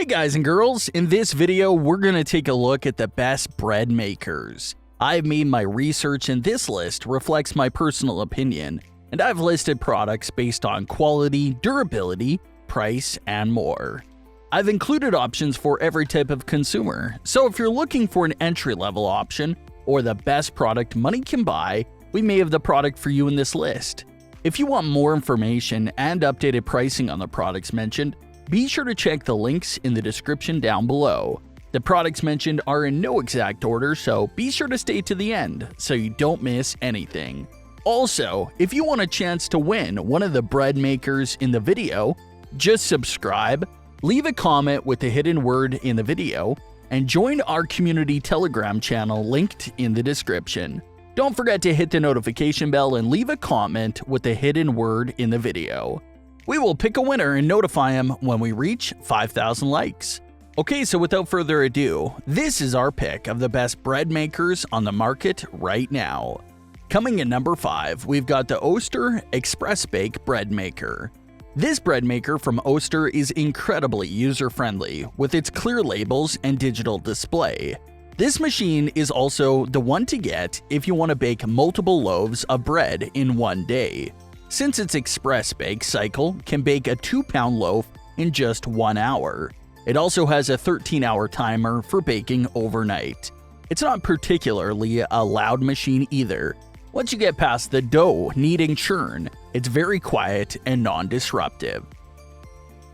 guys and girls, in this video we're going to take a look at the best bread makers. I've made my research and this list reflects my personal opinion, and I've listed products based on quality, durability, price, and more. I've included options for every type of consumer, so if you're looking for an entry-level option or the best product money can buy, we may have the product for you in this list. If you want more information and updated pricing on the products mentioned, be sure to check the links in the description down below. The products mentioned are in no exact order, so be sure to stay to the end so you don't miss anything. Also, if you want a chance to win one of the bread makers in the video, just subscribe, leave a comment with the hidden word in the video, and join our community Telegram channel linked in the description. Don't forget to hit the notification bell and leave a comment with the hidden word in the video. We will pick a winner and notify him when we reach 5,000 likes. Okay, so without further ado, this is our pick of the best bread makers on the market right now. Coming in number 5, we've got the Oster Express Bake Bread Maker. This bread maker from Oster is incredibly user-friendly with its clear labels and digital display. This machine is also the one to get if you want to bake multiple loaves of bread in one day, since its express bake cycle can bake a 2-pound loaf in just 1 hour. It also has a 13-hour timer for baking overnight. It's not particularly a loud machine either. Once you get past the dough needing churn, it's very quiet and non-disruptive.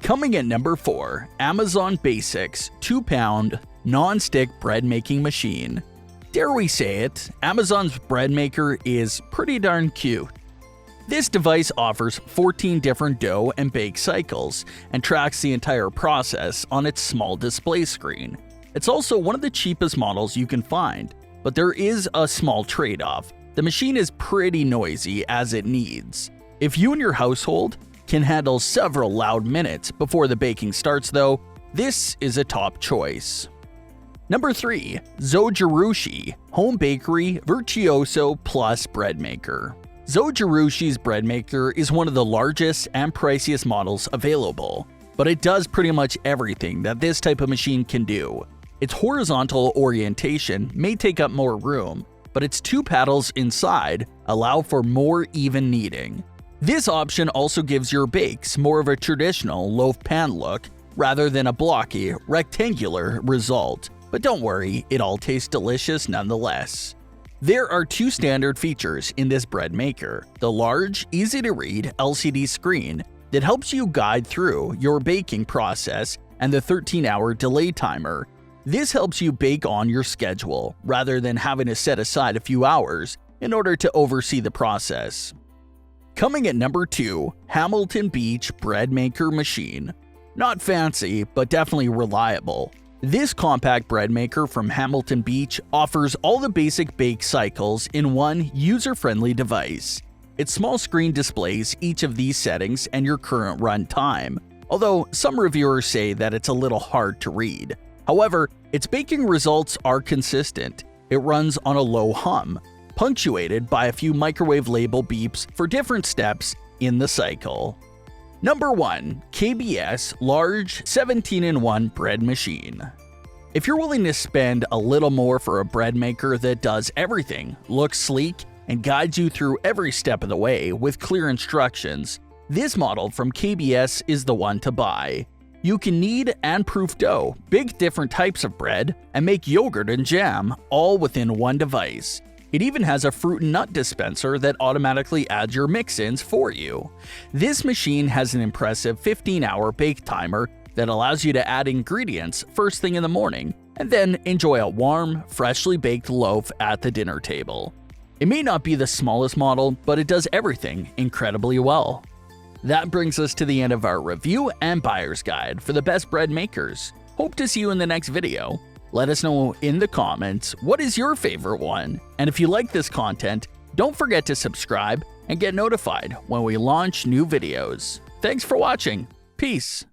Coming at number 4, Amazon Basics 2-pound non-stick bread making machine. Dare we say it, Amazon's bread maker is pretty darn cute. This device offers 14 different dough and bake cycles and tracks the entire process on its small display screen. It's also one of the cheapest models you can find, but there is a small trade-off. The machine is pretty noisy as it needs. If you and your household can handle several loud minutes before the baking starts though, this is a top choice. Number 3. Zojirushi Home Bakery Virtuoso Plus Bread Maker. Zojirushi's bread maker is one of the largest and priciest models available, but it does pretty much everything that this type of machine can do. Its horizontal orientation may take up more room, but its 2 paddles inside allow for more even kneading. This option also gives your bakes more of a traditional loaf pan look rather than a blocky, rectangular result, but don't worry, it all tastes delicious nonetheless. There are 2 standard features in this bread maker: the large, easy-to-read LCD screen that helps you guide through your baking process and the 13-hour delay timer. This helps you bake on your schedule rather than having to set aside a few hours in order to oversee the process. Coming at number 2, Hamilton Beach Bread Maker Machine. Not fancy, but definitely reliable. This compact bread maker from Hamilton Beach offers all the basic bake cycles in one user-friendly device. Its small screen displays each of these settings and your current run time, although some reviewers say that it's a little hard to read. However, its baking results are consistent. It runs on a low hum, punctuated by a few microwave label beeps for different steps in the cycle. Number 1. KBS Large 17-in-1 Bread Machine. If you're willing to spend a little more for a bread maker that does everything, looks sleek, and guides you through every step of the way with clear instructions, this model from KBS is the one to buy. You can knead and proof dough, bake different types of bread, and make yogurt and jam all within one device. It even has a fruit and nut dispenser that automatically adds your mix-ins for you. This machine has an impressive 15-hour bake timer that allows you to add ingredients first thing in the morning and then enjoy a warm, freshly baked loaf at the dinner table. It may not be the smallest model, but it does everything incredibly well. That brings us to the end of our review and buyer's guide for the best bread makers. Hope to see you in the next video. Let us know in the comments what is your favorite one, and if you like this content, don't forget to subscribe and get notified when we launch new videos. Thanks for watching. Peace.